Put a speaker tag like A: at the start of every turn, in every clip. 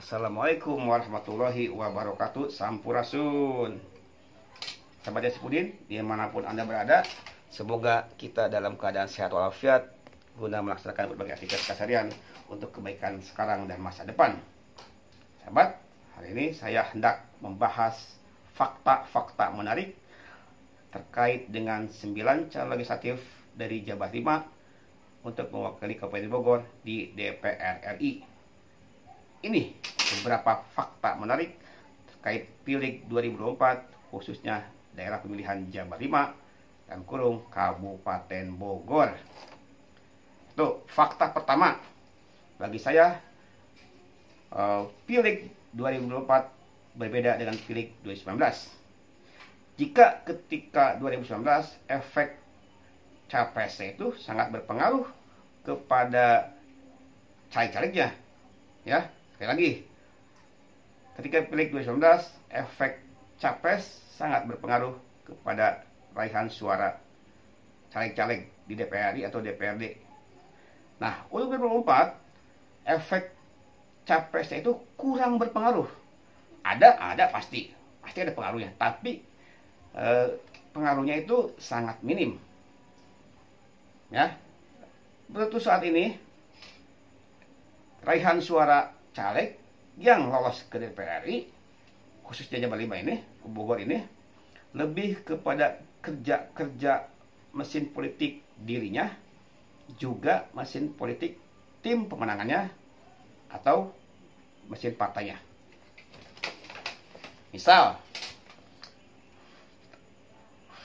A: Assalamualaikum warahmatullahi wabarakatuh. Sampurasun. Sahabat Jasipudin, dimanapun Anda berada, semoga kita dalam keadaan sehat walafiat guna melaksanakan berbagai aktivitas keseharian untuk kebaikan sekarang dan masa depan. Sahabat, hari ini saya hendak membahas fakta-fakta menarik terkait dengan 9 calon legislatif dari Jabar 5 untuk mewakili Kabupaten Bogor di DPR RI. Ini beberapa fakta menarik terkait Pileg 2024, khususnya daerah pemilihan Jabar 5 dan kurung Kabupaten Bogor. Itu fakta pertama bagi saya. Pileg 2024 berbeda dengan Pileg 2019. Jika ketika 2019 efek capresnya itu sangat berpengaruh kepada caleg-calegnya, ya. Sekali lagi, ketika Pileg 2019 efek capres sangat berpengaruh kepada raihan suara caleg-caleg di DPR RI atau DPRD. Nah, untuk 2024 efek capresnya itu kurang berpengaruh. Ada pasti ada pengaruhnya, tapi pengaruhnya itu sangat minim. Ya, betul saat ini raihan suara caleg yang lolos ke DPR RI, khususnya Jabar 5 ini, ke Bogor ini, lebih kepada kerja mesin politik dirinya, juga mesin politik tim pemenangannya atau mesin partainya. Misal,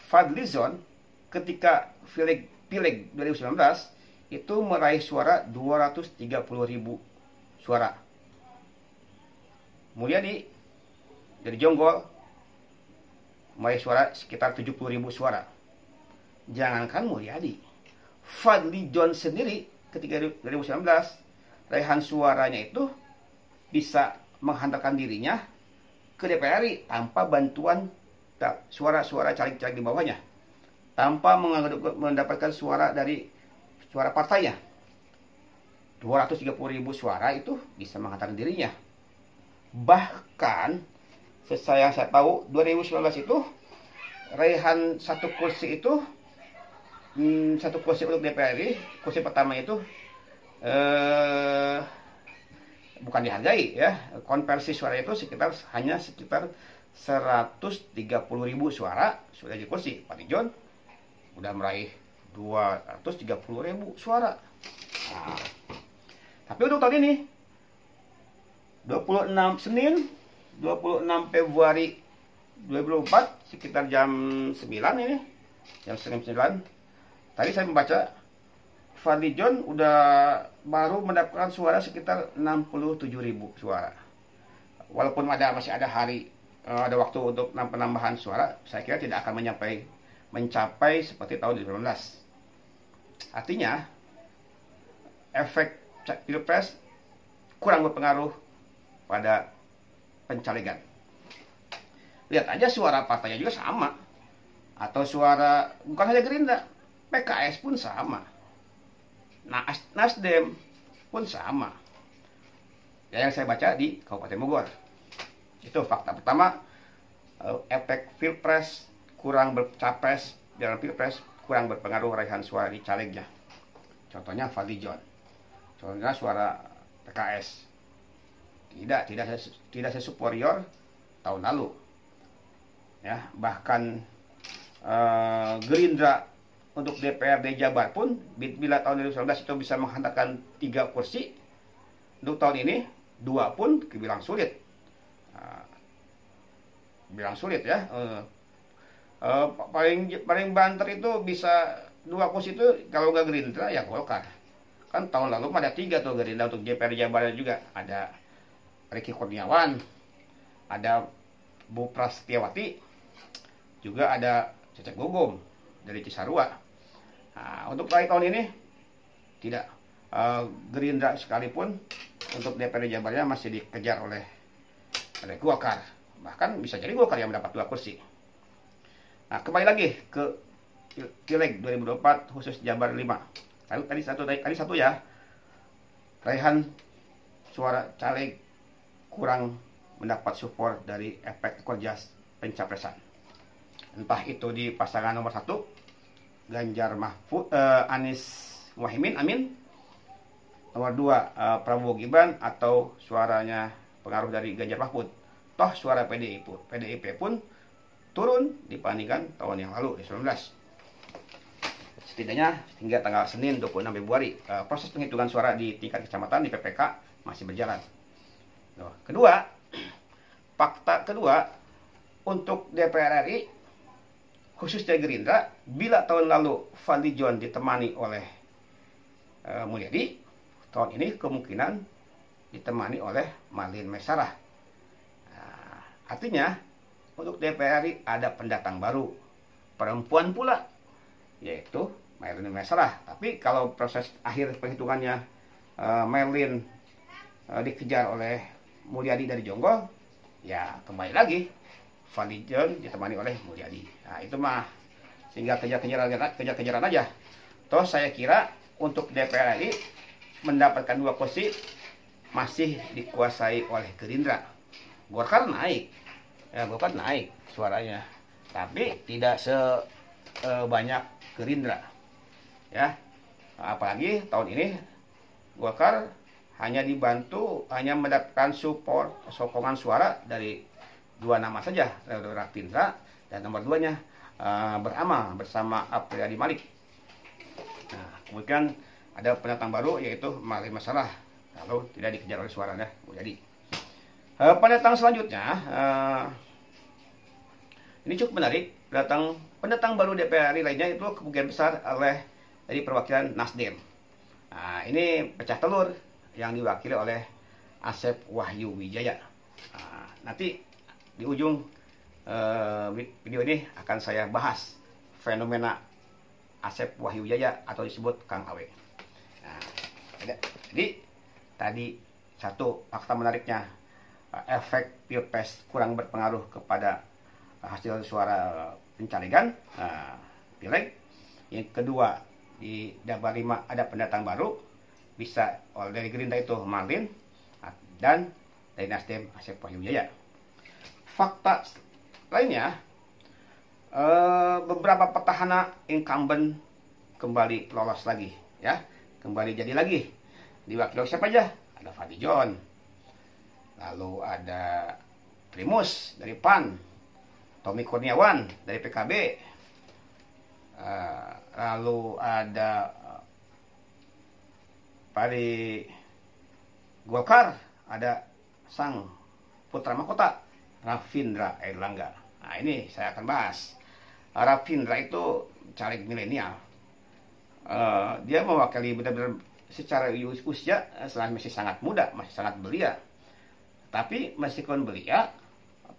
A: Fadlizon ketika Pileg 2019 itu meraih suara 230.000 suara. Mulyadi dari Jonggol meraih suara sekitar 70.000 suara. Jangankan Mulyadi, Fadlizon sendiri ketika 2019 raihan suaranya itu bisa menghantarkan dirinya ke DPR RI tanpa bantuan suara-suara caleg-caleg di bawahnya, tanpa mendapatkan suara dari suara partainya. 230.000 suara itu bisa menghantarkan dirinya. Bahkan yang saya tahu 2019 itu raihan satu kursi untuk DPR RI, kursi pertama itu bukan dihargai, ya. Konversi suara itu hanya sekitar 130.000 suara sudah di kursi. Fadlizon udah meraih 230.000 suara. Nah, tapi untuk tahun ini 26 Februari 2024 sekitar jam 9 ini, jam 9 tadi saya membaca Fadlizon udah baru mendapatkan suara sekitar 67.000 suara. Walaupun masih ada waktu untuk penambahan suara, saya kira tidak akan mencapai seperti tahun 2019. Artinya efek pilpres kurang berpengaruh pada pencalegan. Lihat aja suara partainya juga sama, atau suara bukan hanya Gerindra, PKS pun sama, Nasdem pun sama. Ya, yang saya baca di Kabupaten Bogor. Itu fakta pertama, efek pilpres kurang capres dalam pilpres kurang berpengaruh raihan suara di calegnya. Contohnya Fadlizon, contohnya suara PKS tidak sesuperior tahun lalu, ya. Bahkan Gerindra untuk DPRD Jabar pun bila tahun 2019 itu bisa menghantarkan 3 kursi, untuk tahun ini 2 pun dibilang sulit. Ya. Paling banter itu bisa 2 kursi itu kalau nggak Gerindra ya Golkar. Kan tahun lalu ada 3 tuh Gerindra untuk DPR Jabar, juga ada Ricky Kurniawan, ada Bu Prasetyawati, juga ada Cecep Gugum dari Cisarua. Nah, untuk tahun ini tidak. Gerindra sekalipun untuk DPR Jabarnya masih dikejar oleh Golkar. Bahkan bisa jadi Golkar yang mendapat 2 kursi. Nah, kembali lagi ke Pileg 2024 khusus Jabar 5. Tadi satu ya. Raihan suara caleg kurang mendapat support dari efek ekor jas pencapresan. Entah itu di pasangan nomor 1 Ganjar Mahfud, Anies Muhaimin Amin, nomor 2 Prabowo Gibran, atau suaranya pengaruh dari Ganjar Mahfud. Toh suara PDIP pun turun dibandingkan tahun yang lalu di 19. Setidaknya hingga tanggal Senin 26 Februari proses penghitungan suara di tingkat kecamatan di PPK masih berjalan. Kedua, fakta kedua untuk DPR RI khususnya Gerindra, bila tahun lalu Fadlizon ditemani oleh Mulyadi, tahun ini kemungkinan ditemani oleh Marlin Maisarah. Artinya untuk DPR RI ada pendatang baru, perempuan pula, yaitu Marlin Maisarah. Tapi kalau proses akhir penghitungannya Marlin dikejar oleh Mulyadi dari Jonggol, ya kembali lagi Fadlizon ditemani oleh Mulyadi. Nah itu mah tinggal kejar-kejaran aja. Toh saya kira untuk DPR RI mendapatkan 2 kursi masih dikuasai oleh Gerindra. Golkar naik, ya Golkar naik suaranya, tapi tidak sebanyak Gerindra. Ya, apalagi tahun ini Golkar hanya mendapatkan support sokongan suara dari 2 nama saja, Rafindra, dan nomor 2-nya beramal bersama Apriyadi Malik. Nah, kemudian ada pendatang baru yaitu Marlin Maisarah, kalau tidak dikejar oleh suaranya Mulyadi. Pendatang selanjutnya ini cukup menarik. Pendatang baru DPR RI lainnya itu kemungkinan besar dari perwakilan Nasdem. Nah, ini pecah telur yang diwakili oleh Asep Wahyu Wijaya. Nah, nanti di ujung video ini akan saya bahas fenomena Asep Wahyu Wijaya atau disebut Kang Awe. Nah, jadi tadi satu fakta menariknya, efek pilpres kurang berpengaruh kepada hasil suara pencalegan pileg. Yang kedua, di Jabar 5 ada pendatang baru, bisa dari Gerindra itu Marlin, dan dari Nasdem Asep Wahyu Wijaya. Fakta lainnya, beberapa petahana incumbent kembali lolos lagi, ya, kembali jadi lagi. Diwakili siapa aja? Ada Fadlizon, lalu ada Primus dari PAN, Tommy Kurniawan dari PKB, lalu ada dari Golkar ada sang putra mahkota Rafindra Erlangga. Nah ini saya akan bahas. Rafindra itu caleg milenial. Dia mewakili benar-benar secara usia masih sangat muda, masih sangat belia. Tapi meskipun belia,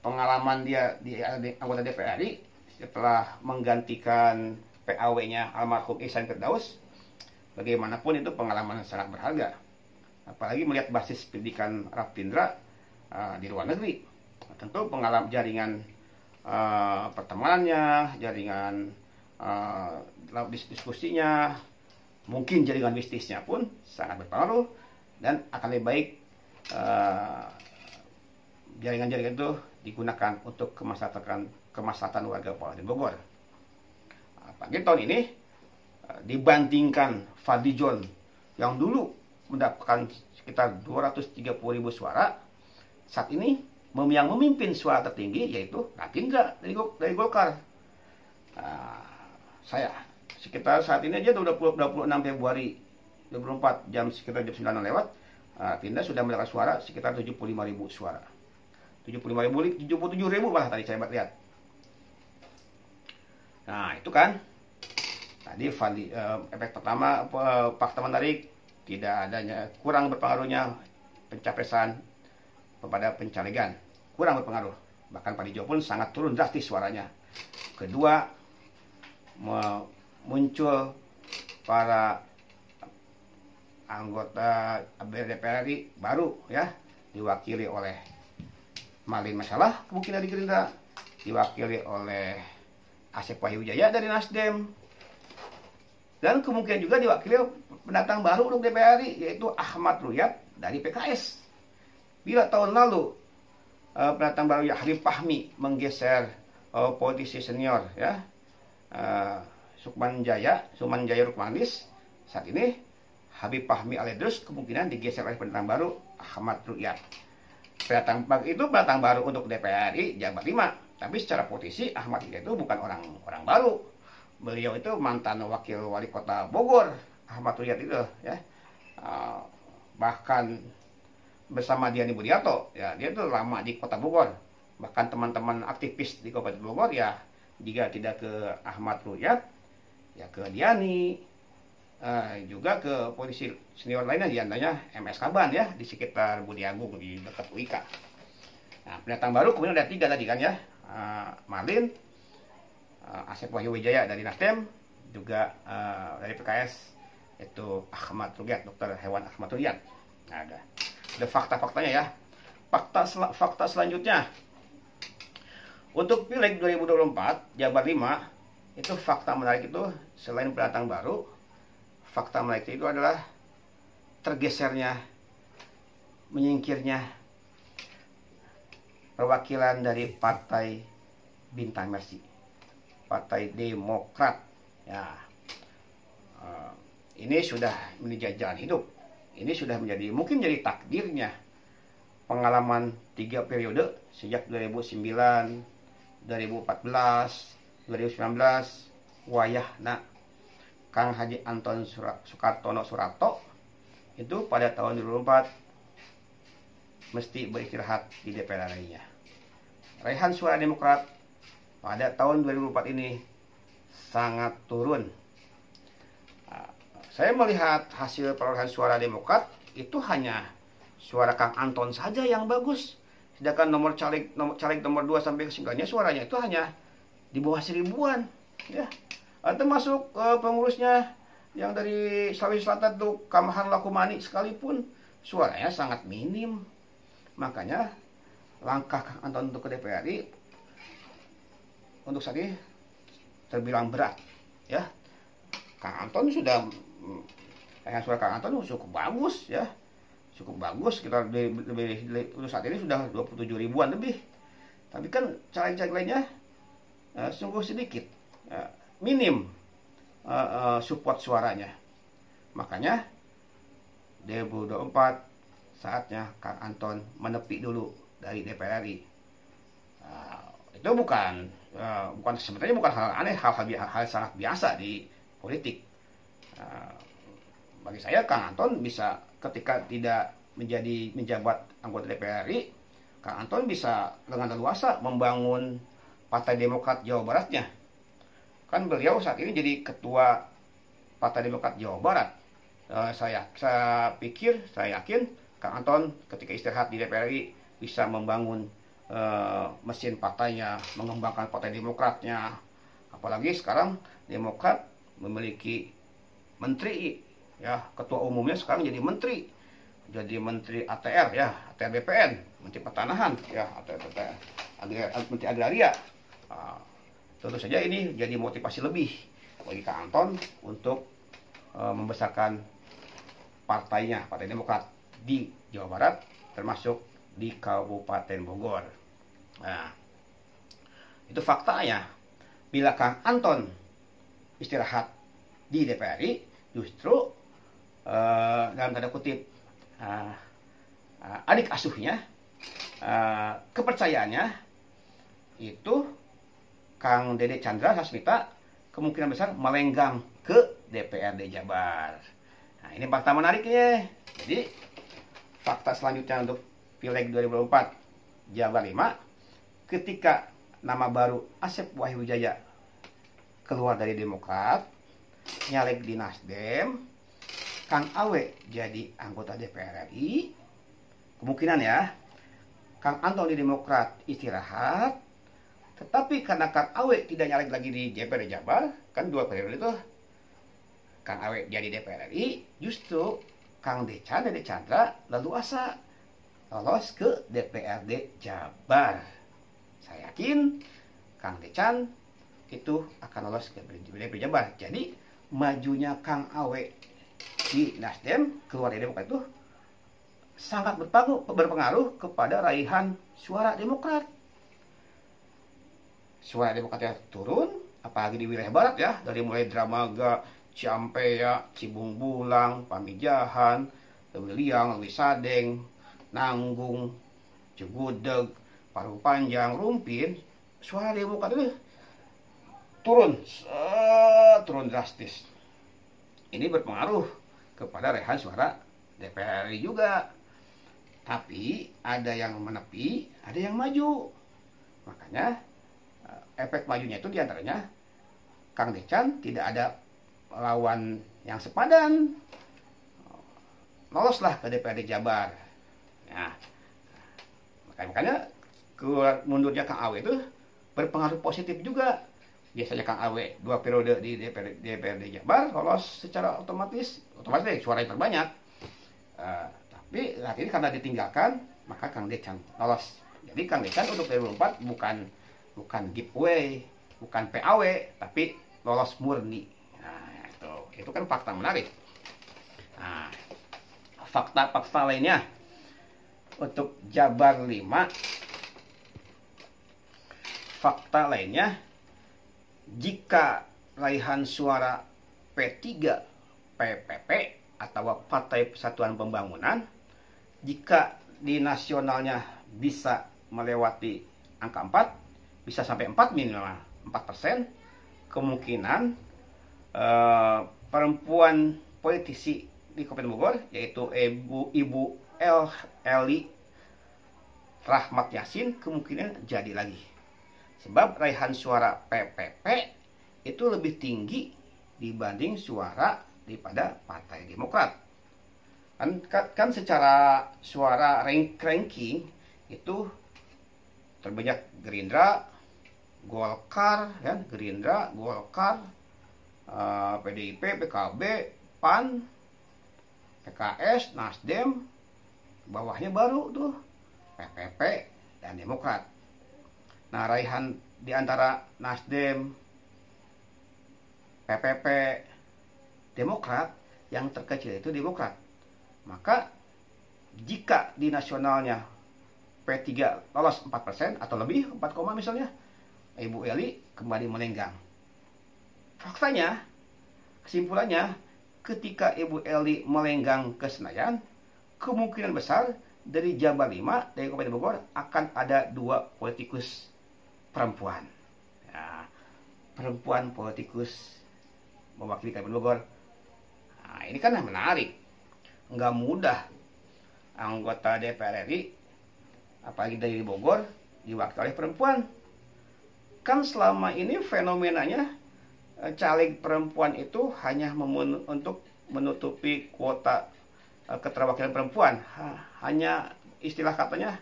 A: pengalaman dia di anggota DPR RI setelah menggantikan PAW-nya almarhum Ihsan Firdaus, bagaimanapun itu pengalaman yang sangat berharga. Apalagi melihat basis pendidikan Rafindra di luar negeri. Tentu pengalaman jaringan pertemanannya, jaringan diskusinya, mungkin jaringan bisnisnya pun sangat berpengaruh, dan akan lebih baik jaringan-jaringan itu digunakan untuk kemaslahatan warga Kabupaten Bogor. Apalagi tahun ini dibandingkan Fadlizon yang dulu mendapatkan sekitar 230.000 suara, saat ini yang memimpin suara tertinggi yaitu Rafindra dari Golkar. Saya sekitar saat ini aja 26 Februari 2024 sekitar jam 9 lewat, Rafindra sudah mendapatkan suara sekitar 75.000 suara. 77.000 malah tadi saya lihat. Nah itu kan tadi efek pertama, fakta menarik, tidak adanya, kurang berpengaruhnya pencapresan kepada pencalegan, kurang berpengaruh. Bahkan Fadlizon pun sangat turun drastis suaranya. Kedua, muncul para anggota DPR RI baru, ya, diwakili oleh Marlin Maisarah kemungkinan dari Gerindra, diwakili oleh Asep Wahyu Wijaya dari Nasdem, dan kemungkinan juga diwakili pendatang baru untuk DPR RI yaitu Ahmad Ruyat dari PKS. Bila tahun lalu pendatang baru ya Habib Fahmi menggeser politisi senior ya Sukman Jaya Rukmanis, saat ini Habib Fahmi Aledrus kemungkinan digeser oleh pendatang baru Ahmad Rukyat. Pendatang baru untuk DPR RI Jabar 5, tapi secara posisi Ahmad Rukyat itu bukan orang baru. Beliau itu mantan wakil wali kota Bogor, Ahmad Rukyat itu ya. Bahkan bersama Diani Budiarto ya, dia itu lama di kota Bogor. Bahkan teman-teman aktivis di Kabupaten Bogor ya, jika tidak ke Ahmad Rukyat ya ke Diani, juga ke polisi senior lainnya, diantaranya MS Kaban ya, di sekitar Budi Agung di dekat UIK. Nah, pendatang baru kemudian ada 3 tadi kan ya, Marlin, Asep Wahyu Wijaya dari Nasdem, juga dari PKS itu Ahmad Rukyat, Dr. Hewan Ahmad Rukyat. Nah, ada fakta-faktanya ya. Fakta selanjutnya untuk Pileg 2024 Jabar 5 itu fakta menarik itu selain pendatang baru, fakta menarik itu adalah tergesernya, menyingkirnya perwakilan dari Partai Bintang Mersi, Partai Demokrat ya. Ini sudah menjadi jalan hidup, ini sudah mungkin jadi takdirnya. Pengalaman 3 periode sejak 2009, 2014, 2019 wayahna Kang Haji Anton Sukartono Surato itu pada tahun 2024 mesti beristirahat di DPR RI-nya. Raihan suara Demokrat pada tahun 2024 ini sangat turun. Saya melihat hasil perolehan suara Demokrat itu hanya suara Kang Anton saja yang bagus, sedangkan nomor caleg nomor 2 sampai ke 9-nya suaranya itu hanya di bawah 1000-an ya. Termasuk pengurusnya yang dari Sulawesi Selatan tuh Kamahan Lakumani sekalipun suaranya sangat minim. Makanya langkah Kang Anton untuk ke DPR RI untuk saat ini terbilang berat ya. Kang Anton sudah suara Kang Anton cukup bagus ya, cukup bagus, kita untuk saat ini sudah 27 ribuan lebih. Tapi kan caleg-caleg lainnya sungguh sedikit, minim support suaranya. Makanya 2024 saatnya Kang Anton menepi dulu dari DPR RI. Itu sebenarnya bukan hal aneh, hal sangat biasa di politik. Bagi saya Kang Anton bisa ketika tidak menjabat anggota DPR RI, Kang Anton bisa dengan leluasa membangun Partai Demokrat Jawa Baratnya. Kan beliau saat ini jadi ketua Partai Demokrat Jawa Barat. Saya yakin Kang Anton ketika istirahat di DPR RI bisa membangun mesin partainya, mengembangkan Partai Demokratnya. Apalagi sekarang Demokrat memiliki menteri ya, ketua umumnya sekarang jadi menteri ATR ya, ATR BPN, Menteri Pertanahan ya, Menteri Agraria. Tentu saja ini jadi motivasi lebih bagi Kang Anton untuk membesarkan partainya, Partai Demokrat di Jawa Barat, termasuk di Kabupaten Bogor. Nah, itu faktanya. Bila Kang Anton istirahat di DPR RI, justru dalam tanda kutip adik asuhnya, kepercayaannya itu Kang Dede Chandra Sasmita kemungkinan besar melenggang ke DPRD Jabar. Nah, ini fakta menariknya. Jadi fakta selanjutnya untuk Pileg 2024 Jabar 5, ketika nama baru Asep Wahyu Wijaya keluar dari Demokrat, nyalek di Nasdem, Kang Awe jadi anggota DPR RI, kemungkinan ya Kang Anton di Demokrat istirahat. Tetapi karena Kang Awe tidak nyalek lagi di DPRD Jabar, kan 2 periode itu Kang Awe jadi DPR RI, justru Kang Dede Chandra leluasa lolos ke DPRD Jabar. Saya yakin Kang Decan itu akan lolos ke DPRD Jabar. Jadi majunya Kang Awe di Nasdem keluar dari Demokrat itu sangat berpengaruh kepada raihan suara Demokrat. Suara Demokratnya turun, apalagi di wilayah barat ya, dari mulai Dramaga, Ciampea, Cibung Bulang, Pamijahan, Leuwi Liang, Leuwi Sadeng, Nanggung, Cigudeg, Parung Panjang, Rumpin, suara Demokrat itu turun drastis. Ini berpengaruh kepada raihan suara DPR RI juga. Tapi ada yang menepi, ada yang maju. Makanya efek majunya itu diantaranya Kang Decan tidak ada lawan yang sepadan, loloslah ke DPRD Jabar. Nah, makanya mundurnya Kang Awe itu berpengaruh positif juga. Biasanya Kang Awe 2 periode di DPRD Jabar lolos secara otomatis suara yang terbanyak. Tapi saat ini karena ditinggalkan, maka Kang Decan lolos. Jadi Kang Decan untuk 2024 bukan giveaway, bukan PAW, tapi lolos murni. Nah, itu kan fakta menarik. Nah, fakta lainnya untuk Jabar 5, fakta lainnya, jika raihan suara P3 PPP atau Partai Persatuan Pembangunan, jika di nasionalnya bisa melewati angka 4, bisa sampai 4 minimal 4%, kemungkinan perempuan politisi di Kabupaten Bogor, yaitu Ibu Eli Rahmat Yassin, kemungkinan jadi lagi. Sebab raihan suara PPP itu lebih tinggi dibanding suara daripada Partai Demokrat. Kan secara suara ranking itu terbanyak Gerindra, Golkar, ya, Gerindra, Golkar, PDIP, PKB, PAN, PKS, Nasdem, bawahnya baru tuh PPP dan Demokrat. Nah, raihan di antara Nasdem, PPP, Demokrat, yang terkecil itu Demokrat. Maka jika di nasionalnya P3 lolos 4% atau lebih, 4, misalnya, Ibu Eli kembali melenggang. Faktanya, kesimpulannya, ketika Ibu Eli melenggang ke Senayan, kemungkinan besar dari Jabar 5, dari Kabupaten Bogor, akan ada 2 politikus perempuan. Ya, perempuan politikus mewakili Kabupaten Bogor. Nah, ini kan menarik. Nggak mudah anggota DPR RI, apalagi dari Bogor, diwakili oleh perempuan. Kan selama ini fenomenanya caleg perempuan itu hanya untuk menutupi kuota keterwakilan perempuan. Hanya istilah katanya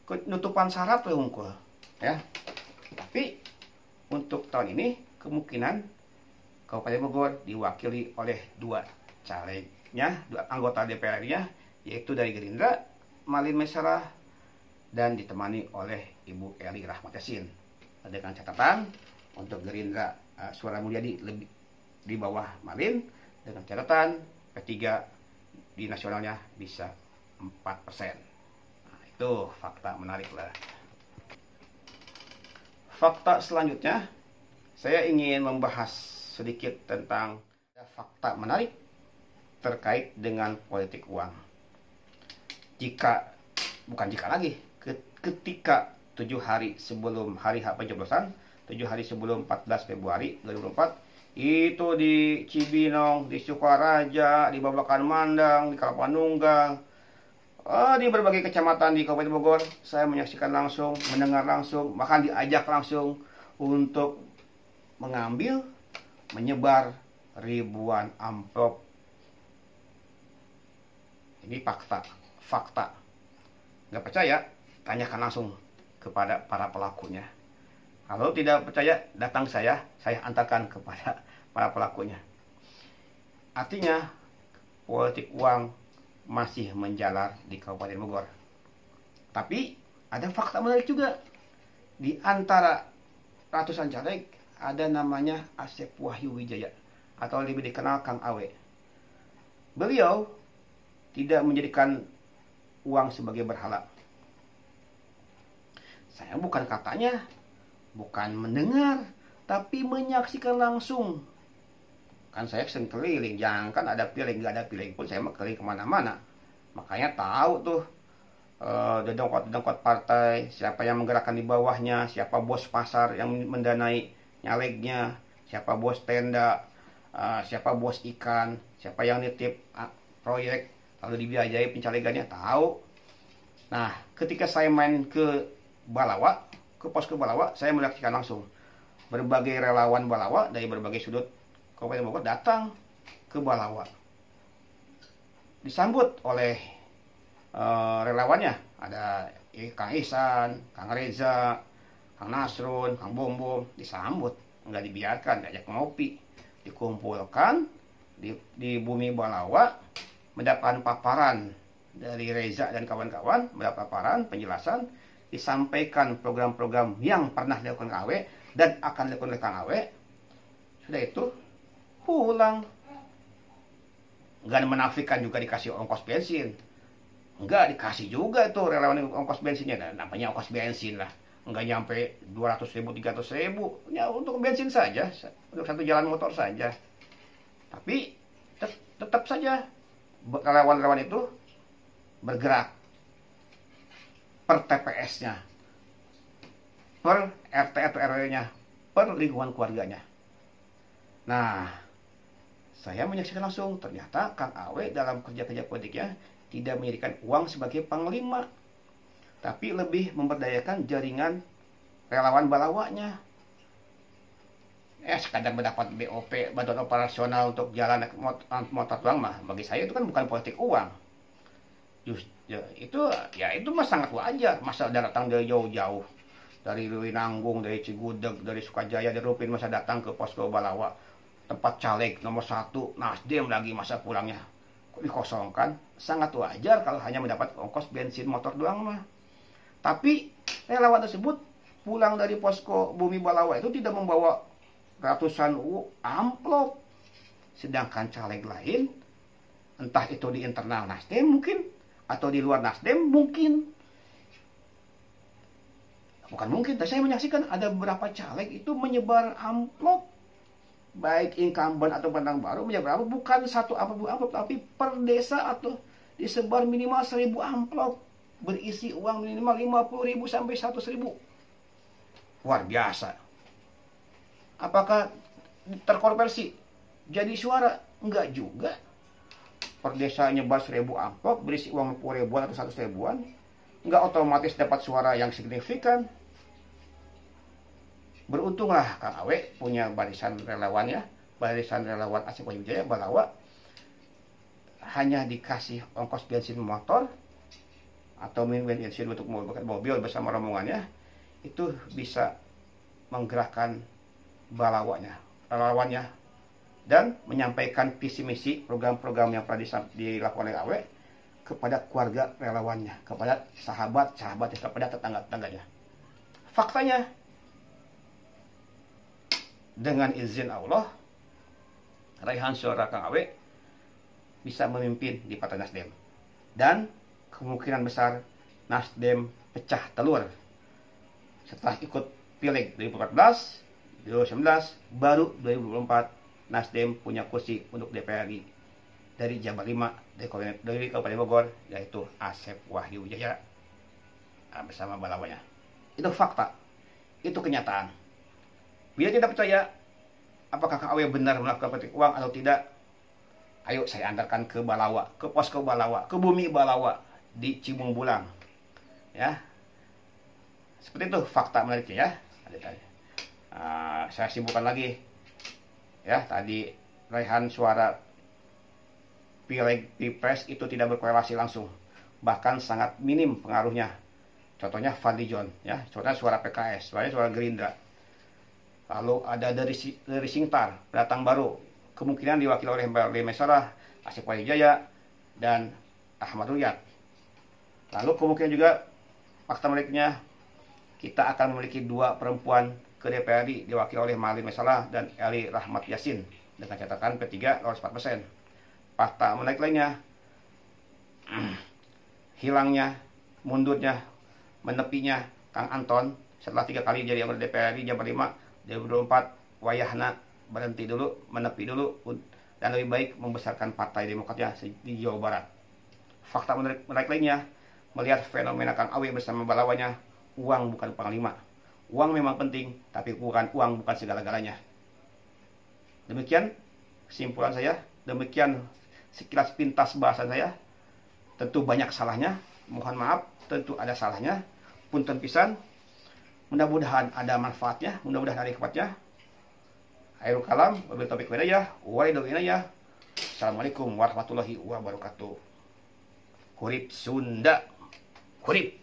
A: penutupan syarat unggul, ya. Tapi untuk tahun ini kemungkinan Kabupaten Bogor diwakili oleh 2 calegnya, 2 anggota DPR-nya, yaitu dari Gerindra, Malin Mesarah, dan ditemani oleh Ibu Eli Rahmat Yassin. Dengan catatan untuk Gerindra Suara Mulyadi lebih di bawah Malin, dengan catatan P3 di nasionalnya bisa 4%. Nah, itu fakta menarik lah. Fakta selanjutnya, saya ingin membahas sedikit tentang fakta menarik terkait dengan politik uang. Ketika 7 hari sebelum hari H pencoblosan, 7 hari sebelum 14 Februari 2024, itu di Cibinong, di Sukaraja, di Babakan Mandang, di Kalapanunggang, di berbagai kecamatan di Kabupaten Bogor, saya menyaksikan langsung, mendengar langsung, bahkan diajak langsung untuk mengambil, menyebar ribuan amplop. Ini fakta. Nggak percaya, tanyakan langsung kepada para pelakunya. Kalau tidak percaya, datang saya antarkan kepada para pelakunya. Artinya, politik uang masih menjalar di Kabupaten Bogor. Tapi, ada fakta menarik juga. Di antara ratusan caleg, ada namanya Asep Wahyu Wijaya, atau lebih dikenal Kang Awe. Beliau tidak menjadikan uang sebagai berhala. Saya bukan katanya, bukan mendengar, tapi menyaksikan langsung. Kan saya sering keliling, jangan kan ada piling, nggak ada piling pun saya keliling kemana-mana. Makanya tahu tuh dedongkot-dedongkot partai, siapa yang menggerakkan di bawahnya, siapa bos pasar yang mendanai nyalegnya, siapa bos tenda, siapa bos ikan, siapa yang nitip proyek lalu dibiayai pencalegannya, tahu. Nah, ketika saya main ke Balawa, ke posko Balawa, saya menyaksikan langsung berbagai relawan Balawa dari berbagai sudut Kabupaten Bogor datang ke Balawa, disambut oleh relawannya. Ada Kang Ihsan, Kang Reza, Kang Nasrun, Kang Bombom, disambut, nggak dibiarkan, diajak ngopi, dikumpulkan di bumi Balawa, mendapatkan paparan dari Reza dan kawan-kawan, mendapat paparan penjelasan, disampaikan program-program yang pernah dilakukan Kang Awe dan akan dilakukan oleh Kang Awe. Sudah itu pulang. Nggak menafikan juga dikasih ongkos bensin, nggak dikasih juga itu relawan ongkos bensinnya. Nah, namanya ongkos bensin lah, nggak nyampe 200.000 300.000 ya untuk bensin saja, untuk satu jalan motor saja. Tapi tetap saja relawan-relawan itu bergerak per TPS-nya, per RT atau RW-nya, per lingkungan keluarganya. Nah, saya menyaksikan langsung, ternyata Kang Awe dalam kerja-kerja politiknya tidak menjadikan uang sebagai panglima, tapi lebih memberdayakan jaringan relawan balawanya. Sekadar mendapat BOP, bantuan operasional untuk jalan motor doang mah, bagi saya itu kan bukan politik uang. Itu mah sangat wajar. Masa datang dari jauh-jauh, dari Nanggung, dari Cigudeg, dari Sukajaya, dari Rupin, masa datang ke posko Balawa, tempat caleg nomor 1 Nasdem lagi, masa pulangnya kok dikosongkan. Sangat wajar kalau hanya mendapat ongkos bensin motor doang mah. Tapi relawan tersebut pulang dari posko bumi Balawa itu tidak membawa ratusan amplop, sedangkan caleg lain, entah itu di internal Nasdem mungkin atau di luar Nasdem mungkin, bukan mungkin, tapi saya menyaksikan ada beberapa caleg itu menyebar amplop, baik incumbent atau pendatang baru menyebar amplop, bukan satu amplop, tapi per desa atau disebar minimal 1.000 amplop berisi uang minimal 50.000 sampai 100.000. Luar biasa. Apakah terkonversi jadi suara? Enggak juga. Per desa nyebar 1.000 amplop berisi uang 50.000-an atau 100.000-an, nggak otomatis dapat suara yang signifikan. Beruntunglah Kang Awe punya barisan relawan ya, barisan relawan Asep Wijaya Balawa, hanya dikasih ongkos bensin motor atau bensin untuk mobil bersama rombongannya, itu bisa menggerakkan balawanya, relawannya, dan menyampaikan visi misi program-program yang pernah dilakukan oleh Awe kepada keluarga relawannya, kepada sahabat-sahabatnya, kepada tetangga-tetangganya. Faktanya, dengan izin Allah, raihan suara Kang Awe bisa memimpin di Partai Nasdem, dan kemungkinan besar Nasdem pecah telur setelah ikut pileg 2014, 2019, baru 2024 Nasdem punya kursi untuk DPR RI dari Jabar 5 dari Kabupaten Bogor, yaitu Asep Wahyu Wijaya bersama balawanya. Itu fakta, itu kenyataan. Bila tidak percaya apakah Kang Awe benar melakukan politik uang atau tidak, ayo saya antarkan ke Balawa, ke posko Balawa, ke bumi Balawa di Cibung Bulang, ya. Seperti itu fakta menariknya ya. Saya sibukkan lagi ya, tadi raihan suara pileg pilpres itu tidak berkorelasi langsung, bahkan sangat minim pengaruhnya. Contohnya Fadlizon ya, contohnya suara PKS, suara Gerindra. Lalu ada dari Singtar, pendatang baru, kemungkinan diwakili oleh Mbak Lema Sarah, Asep Wijaya, dan Ahmad Ruyat. Lalu kemungkinan juga fakta menariknya, kita akan memiliki 2 perempuan ke DPR RI diwakili oleh Malin Mesalah dan Eli Rahmat Yasin dengan catatan P3 lolos 4%. Fakta menarik lainnya, hilangnya, mundurnya, menepinya Kang Anton setelah 3 kali jadi anggota DPR RI Jabar 5 2024, wayahna berhenti dulu, menepi dulu, dan lebih baik membesarkan Partai Demokratnya di Jawa Barat. Fakta menarik lainnya, melihat fenomena Kang Awe bersama balawannya, uang bukan panglima. Uang memang penting, tapi uang bukan segala-galanya. Demikian kesimpulan saya, demikian sekilas pintas bahasan saya. Tentu banyak salahnya, mohon maaf, tentu ada salahnya, punten pisan. Mudah-mudahan ada manfaatnya, mudah-mudahan ada hikmatnya. Akhirul kalam, wabillahi taufiq wal hidayah, wa'alaikum warahmatullahi. Assalamualaikum warahmatullahi wabarakatuh. Hurip Sunda, hurip.